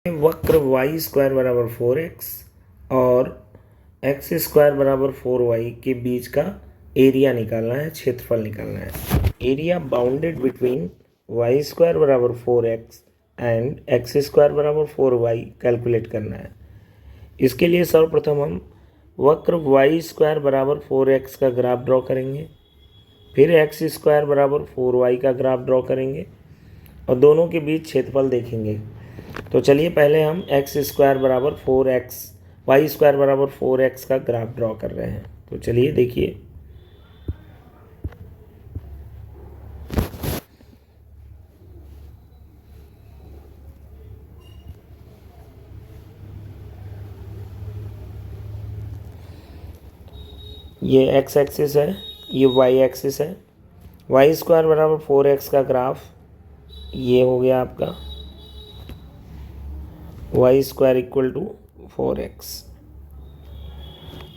वक्र Y square बराबर 4x और एक्स स्क्वायर बराबर 4y के बीच का एरिया निकालना है, क्षेत्रफल निकालना है। Area bounded between y square बराबर 4x एंड एक्स स्क्वायर बराबर 4y कैलकुलेट करना है। इसके लिए सर्वप्रथम हम वक्र वाई स्क्वायर बराबर 4x का ग्राफ ड्रॉ करेंगे, फिर एक्स स्क्वायर बराबर 4y का ग्राफ ड्रॉ करेंगे और दोनों के बीच क्षेत्रफल देखेंगे। तो चलिए पहले हम एक्स स्क्वायर बराबर 4x, वाई स्क्वायर बराबर 4x का ग्राफ ड्रॉ कर रहे हैं। तो चलिए देखिए, ये एक्स एक्सिस है, ये वाई एक्सिस है। वाई स्क्वायर बराबर 4x का ग्राफ ये हो गया आपका y square equal to 4x।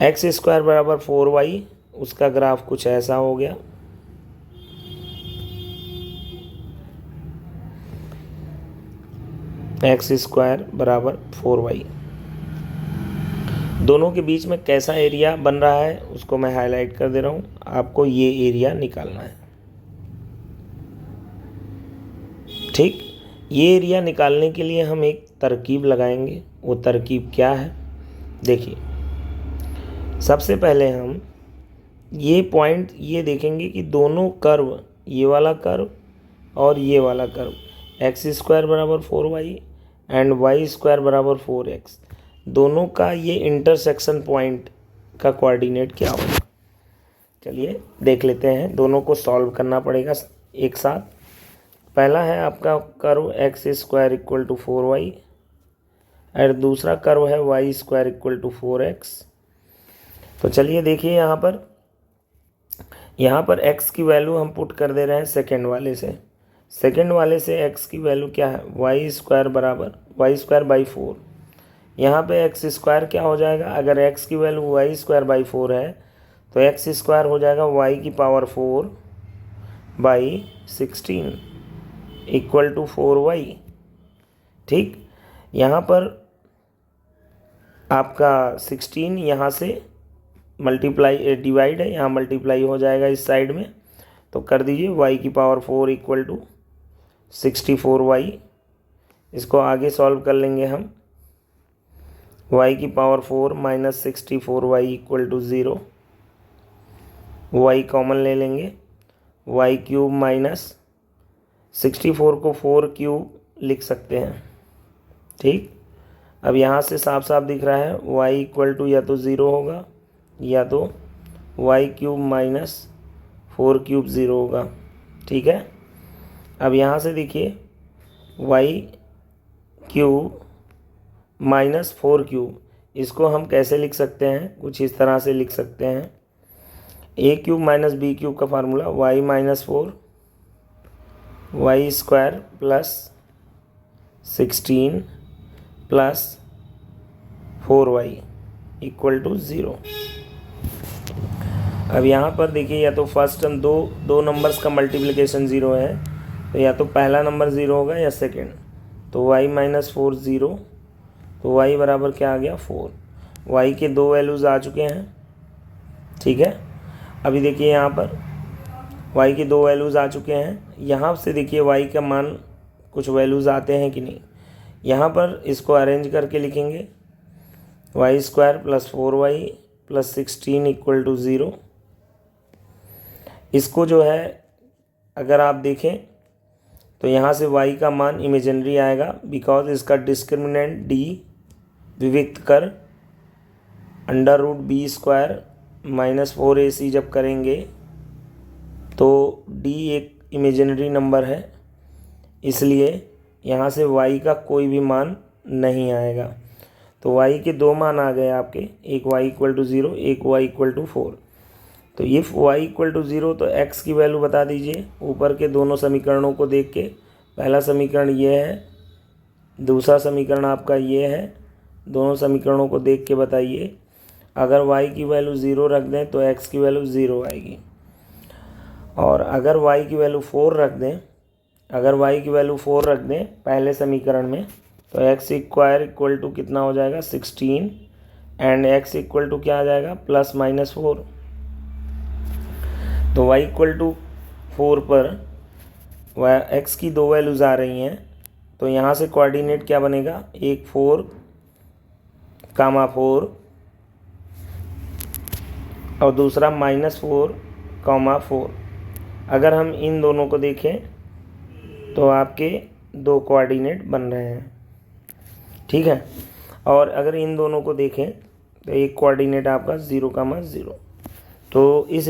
X square बराबर 4y, उसका ग्राफ कुछ ऐसा हो गया। एक्स स्क्वायर बराबर 4y। दोनों के बीच में कैसा एरिया बन रहा है उसको मैं हाईलाइट कर दे रहा हूँ। आपको ये एरिया निकालना है, ठीक। ये एरिया निकालने के लिए हम एक तरकीब लगाएंगे। वो तरकीब क्या है, देखिए। सबसे पहले हम ये पॉइंट ये देखेंगे कि दोनों कर्व, ये वाला कर्व और ये वाला कर्व, एक्स स्क्वायर बराबर 4y एंड वाई स्क्वायर बराबर 4x, दोनों का ये इंटरसेक्शन पॉइंट का कोऑर्डिनेट क्या होगा। चलिए देख लेते हैं। दोनों को सॉल्व करना पड़ेगा एक साथ। पहला है आपका curve x square equal to 4y और दूसरा कर्व है y square equal to 4x। तो चलिए देखिए, यहाँ पर x की वैल्यू हम पुट कर दे रहे हैं सेकेंड वाले से। सेकेंड वाले से x की वैल्यू क्या है, वाई स्क्वायर बराबर वाई स्क्वायर बाई 4। यहाँ पे एक्स स्क्वायर क्या हो जाएगा, अगर x की वैल्यू वाई स्क्वायर बाई 4 है तो एक्स स्क्वायर हो जाएगा y की power 4 by 16 equal to 4y, ठीक। यहाँ पर आपका 16 यहाँ से मल्टीप्लाई डिवाइड है, यहाँ मल्टीप्लाई हो जाएगा इस साइड में, तो कर दीजिए y की पावर 4 इक्वल टू 64y। इसको आगे सॉल्व कर लेंगे हम। y की power 4 minus 64y equal to 0। y common ले लेंगे, y क्यूब माइनस 64 को 4 क्यूब लिख सकते हैं, ठीक। अब यहाँ से साफ साफ दिख रहा है y इक्वल टू या तो 0 होगा या तो y क्यूब माइनस 4 क्यूब 0 होगा, ठीक है। अब यहाँ से देखिए y क्यूब माइनस 4 क्यूब, इसको हम कैसे लिख सकते हैं, कुछ इस तरह से लिख सकते हैं। a cube minus b cube का formula y minus 4 Y square plus 16 plus 4y equal to 0। अब यहाँ पर देखिए, या तो फर्स्ट हम दो नंबर्स का मल्टीप्लिकेशन 0 है, तो या तो पहला नंबर 0 होगा या सेकेंड। तो y माइनस 4 0, तो y बराबर क्या आ गया 4। y के दो वैल्यूज़ आ चुके हैं, ठीक है। अभी देखिए यहाँ पर y के दो वैल्यूज़ आ चुके हैं। यहाँ से देखिए y का मान कुछ वैल्यूज़ आते हैं कि नहीं। यहाँ पर इसको अरेंज करके लिखेंगे y square plus 4y plus 16 equal to 0। इसको जो है अगर आप देखें तो यहाँ से y का मान इमेजिनरी आएगा, बिकॉज इसका डिस्क्रिमिनेंट d विविक्त कर under root b square minus 4ac जब करेंगे तो d एक इमेजिनरी नंबर है, इसलिए यहाँ से y का कोई भी मान नहीं आएगा। तो y के दो मान आ गए आपके, एक y इक्वल टू 0, एक y इक्वल टू 4। तो ये y इक्वल टू 0, तो x की वैल्यू बता दीजिए ऊपर के दोनों समीकरणों को देख के। पहला समीकरण ये है, दूसरा समीकरण आपका ये है। दोनों समीकरणों को देख के बताइए। अगर y की वैल्यू 0 रख दें तो x की वैल्यू 0 आएगी, और अगर y की वैल्यू 4 रख दें, पहले समीकरण में तो एक्स स्क्वायर इक्वल टू कितना हो जाएगा 16 एंड एक्स इक्वल टू क्या आ जाएगा ±4। तो y इक्वल टू 4 पर एक्स की दो वैल्यूज़ आ रही हैं, तो यहाँ से कोऑर्डिनेट क्या बनेगा, एक 4, 4 और दूसरा -4, 4। अगर हम इन दोनों को देखें तो आपके दो कोऑर्डिनेट बन रहे हैं, ठीक है। और अगर इन दोनों को देखें तो एक कोऑर्डिनेट आपका 0, 0। तो इस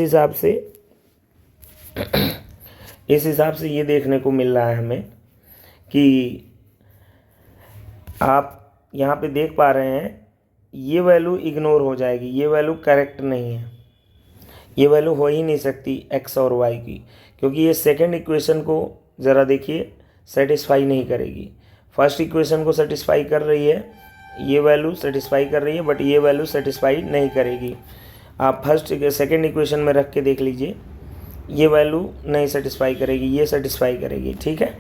हिसाब से ये देखने को मिल रहा है हमें कि आप यहाँ पे देख पा रहे हैं ये वैल्यू इग्नोर हो जाएगी, ये वैल्यू करेक्ट नहीं है, ये वैल्यू हो ही नहीं सकती x और y की, क्योंकि ये सेकंड इक्वेशन को ज़रा देखिए सेटिस्फाई नहीं करेगी। फर्स्ट इक्वेशन को सेटिस्फाई कर रही है, ये वैल्यू सेटिस्फाई कर रही है, बट ये वैल्यू सेटिस्फाई नहीं करेगी। आप सेकंड इक्वेशन में रख के देख लीजिए, ये वैल्यू नहीं सेटिस्फाई करेगी, ये सेटिस्फाई करेगी, ठीक है।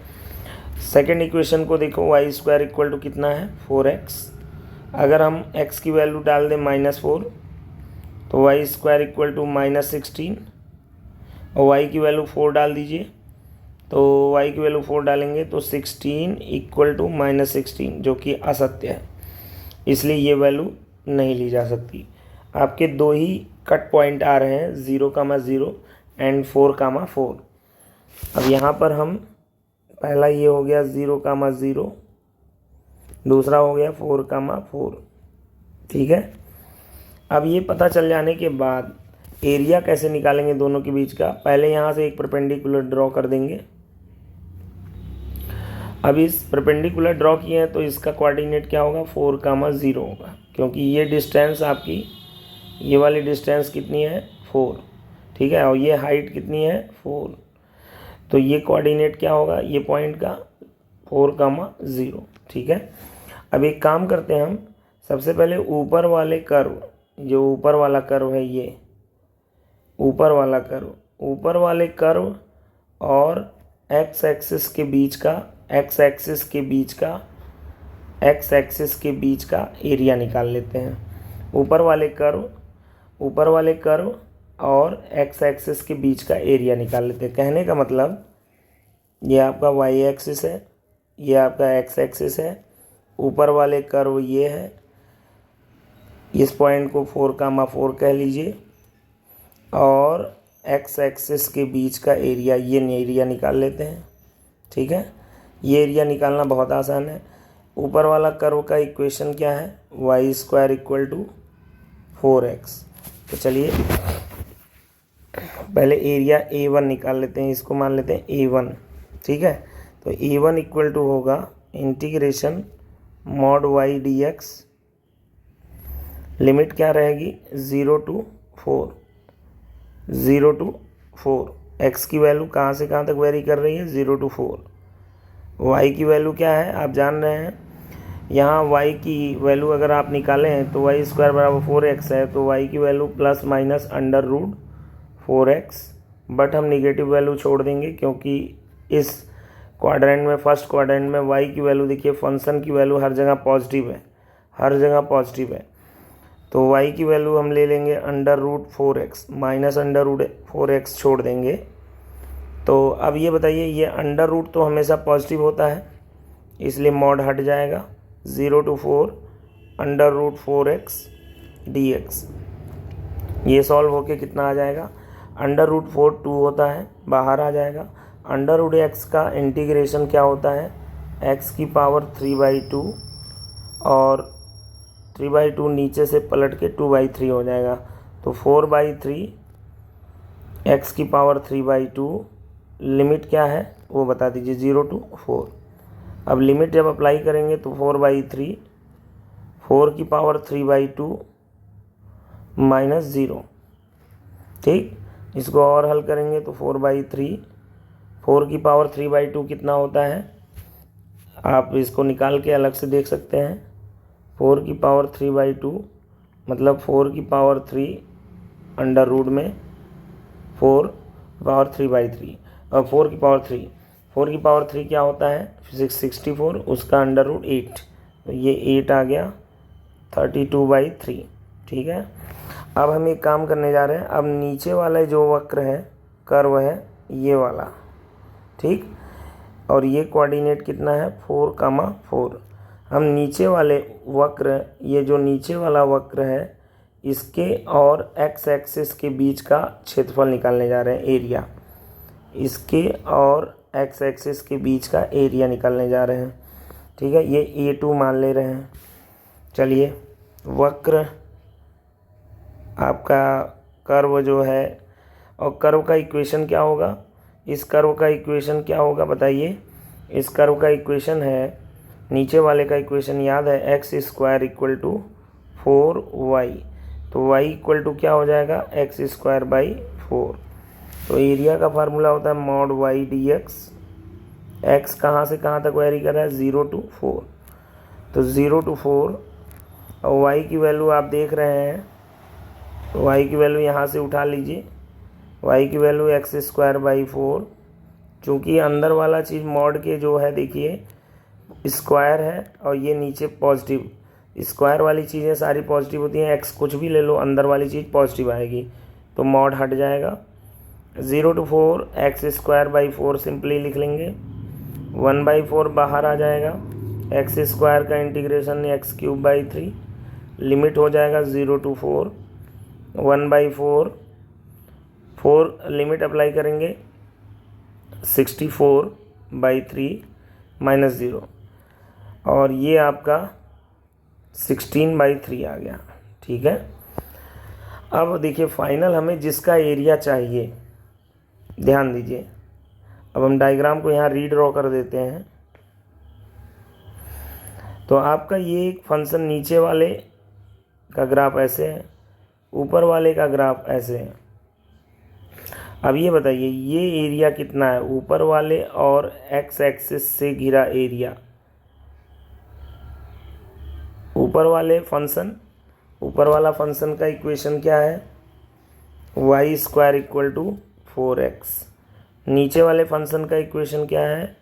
सेकंड इक्वेशन को देखो, y² इक्वल टू कितना है 4x। अगर हम x की वैल्यू डाल दें -4 तो y² इक्वल टू -16 और y की वैल्यू 4 डाल दीजिए, तो y की वैल्यू 4 डालेंगे तो 16 इक्वल टू -16, जो कि असत्य है, इसलिए ये वैल्यू नहीं ली जा सकती। आपके दो ही कट पॉइंट आ रहे हैं 0, 0 एंड 4, 4। अब यहाँ पर हम पहला ये हो गया 0, 0, दूसरा हो गया 4, 4, ठीक है। अब ये पता चल जाने के बाद एरिया कैसे निकालेंगे दोनों के बीच का, पहले यहाँ से एक परपेंडिकुलर ड्रॉ कर देंगे। अब इस परपेंडिकुलर ड्रॉ किए हैं तो इसका कोऑर्डिनेट क्या होगा 4, 0 होगा, क्योंकि ये डिस्टेंस आपकी, ये वाली डिस्टेंस कितनी है 4, ठीक है, और ये हाइट कितनी है 4, तो ये कोऑर्डिनेट क्या होगा ये पॉइंट का 4, 0, ठीक है। अब एक काम करते हैं हम, सबसे पहले ऊपर वाले कर्व, जो ऊपर वाला कर्व है, ये ऊपर वाले कर्व और एक्स एक्सिस के बीच का एरिया निकाल लेते हैं। ऊपर वाले कर्व और एक्स एक्सिस के बीच का एरिया निकाल लेते हैं। कहने का मतलब ये आपका वाई एक्सिस है, ये आपका एक्स एक्सिस है, ऊपर वाले कर्व ये है, इस पॉइंट को 4, 4 कह लीजिए, और एक्स एक्सिस के बीच का एरिया, ये एरिया निकाल लेते हैं, ठीक है। ये एरिया निकालना बहुत आसान है। ऊपर वाला कर्व का इक्वेशन क्या है, y² इक्वल टू 4x। तो चलिए पहले एरिया A1 निकाल लेते हैं, इसको मान लेते हैं A1, ठीक है। तो A1 इक्वल टू होगा integration mod y dx, limit क्या रहेगी 0 to 4। x की वैल्यू कहाँ से कहाँ तक वेरी कर रही है 0 to 4। y की वैल्यू क्या है आप जान रहे हैं, यहाँ y की वैल्यू अगर आप निकालें तो y² बराबर 4x है, तो y की वैल्यू ±√4x, बट हम निगेटिव वैल्यू छोड़ देंगे, क्योंकि इस क्वाड्रेंट में, फर्स्ट क्वाड्रेंट में y की वैल्यू देखिए, फंक्शन की वैल्यू हर जगह पॉजिटिव है, तो y की वैल्यू हम ले लेंगे √4x, -√4x छोड़ देंगे। तो अब ये बताइए, ये अंडर रूट तो हमेशा पॉजिटिव होता है, इसलिए मॉड हट जाएगा, 0 to 4 √4x dx। ये सॉल्व होके कितना आ जाएगा, √4 2 होता है, बाहर आ जाएगा। √x का इंटीग्रेशन क्या होता है, x की पावर 3/2, और 3/2 नीचे से पलट के 2/3 हो जाएगा, तो 4/3 x की पावर 3/2। लिमिट क्या है वो बता दीजिए, 0 to 4। अब लिमिट जब अप्लाई करेंगे तो 4/3, 4 की पावर 3/2 -0, ठीक। इसको और हल करेंगे तो 4/3, 4 की पावर 3/2 कितना होता है, आप इसको निकाल के अलग से देख सकते हैं। 4 की पावर 3/2 मतलब 4 की पावर 3 अंडर रूट में 4 पावर 3/3, और 4 की पावर 3 क्या होता है 64, उसका अंडर रूट 8, तो ये 8 आ गया 32/3। ठीक है, अब हम एक काम करने जा रहे हैं। अब नीचे वाला जो वक्र है, कर्व है ये वाला, ठीक, और ये कोऑर्डिनेट कितना है 4,4। हम नीचे वाले वक्र, ये जो नीचे वाला वक्र है इसके और एक्स एक्सिस के बीच का क्षेत्रफल निकालने जा रहे हैं, एरिया। इसके और एक्स एक्सिस के बीच का एरिया निकालने जा रहे हैं। ठीक है, ये A2 मान ले रहे हैं। चलिए, वक्र आपका कर्व जो है, और कर्व का इक्वेशन क्या होगा, इस कर्व का इक्वेशन क्या होगा बताइए। इस कर्व का इक्वेशन है, नीचे वाले का इक्वेशन याद है, x² = 4y। तो y इक्वल टू क्या हो जाएगा, x²/4। तो एरिया का फार्मूला होता है mod y dx। x कहाँ से कहाँ तक वेरी कर रहा है, 0 to 4। तो 0 to 4, और y की वैल्यू आप देख रहे हैं, y की वैल्यू यहाँ से उठा लीजिए। y की वैल्यू x²/4, चूँकि अंदर वाला चीज़ मॉड के जो है देखिए स्क्वायर है, और ये नीचे पॉजिटिव, स्क्वायर वाली चीज़ें सारी पॉजिटिव होती हैं। x कुछ भी ले लो, अंदर वाली चीज़ पॉजिटिव आएगी, तो मॉड हट जाएगा। 0 to 4 x²/4 सिंपली लिख लेंगे। 1/4 बाहर आ जाएगा, x² का इंटीग्रेशन x³ 3, लिमिट हो जाएगा 0 to 4, 1/4, 4 लिमिट अप्लाई करेंगे 64/3 - 0, और ये आपका 16/3 आ गया। ठीक है, अब देखिए फाइनल हमें जिसका एरिया चाहिए, ध्यान दीजिए। अब हम डायग्राम को यहाँ रीड्रॉ कर देते हैं। तो आपका ये एक फंक्शन, नीचे वाले का ग्राफ ऐसे है, ऊपर वाले का ग्राफ ऐसे है। अब ये बताइए ये एरिया कितना है, ऊपर वाले और एक्स एक्सिस से घिरा एरिया। ऊपर वाला फंक्शन का इक्वेशन क्या है, y² = 4x। नीचे वाले फंक्शन का इक्वेशन क्या है,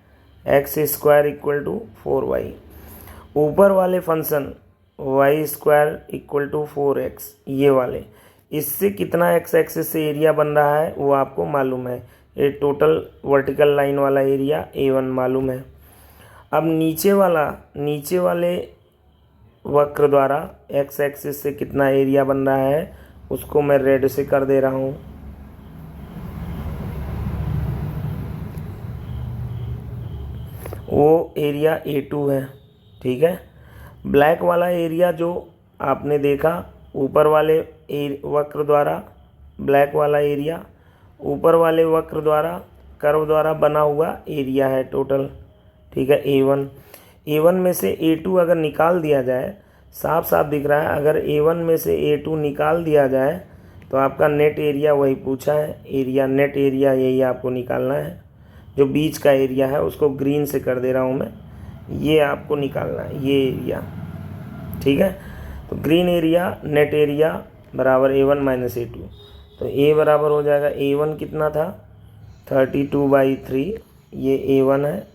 x² = 4y। ऊपर वाले फंक्शन y² = 4x, ये वाले, इससे कितना एक्स एक्सिस से एरिया बन रहा है वो आपको मालूम है। ये टोटल वर्टिकल लाइन वाला एरिया A1 मालूम है। अब नीचे वाले वक्र द्वारा एक्स एक्सिस से कितना एरिया बन रहा है उसको मैं रेड से कर दे रहा हूँ। वो एरिया A2 है। ठीक है, ब्लैक वाला एरिया जो आपने देखा ऊपर वाले वक्र द्वारा, ब्लैक वाला एरिया ऊपर वाले वक्र द्वारा, कर्व द्वारा बना हुआ एरिया है टोटल। ठीक है, A1 में से A2 अगर निकाल दिया जाए, साफ साफ दिख रहा है, अगर A1 में से A2 निकाल दिया जाए तो आपका नेट एरिया वही पूछा है, एरिया, नेट एरिया यही आपको निकालना है। जो बीच का एरिया है उसको ग्रीन से कर दे रहा हूँ मैं, ये आपको निकालना है, ये एरिया। ठीक है, तो ग्रीन एरिया नेट एरिया बराबर A1 - A2। तो A बराबर हो जाएगा, A1 कितना था 32/3, ये A1 है,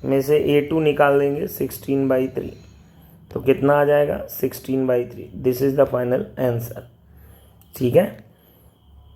में से A2 निकाल देंगे 16/3, तो कितना आ जाएगा 16/3। This is the final answer. ठीक है।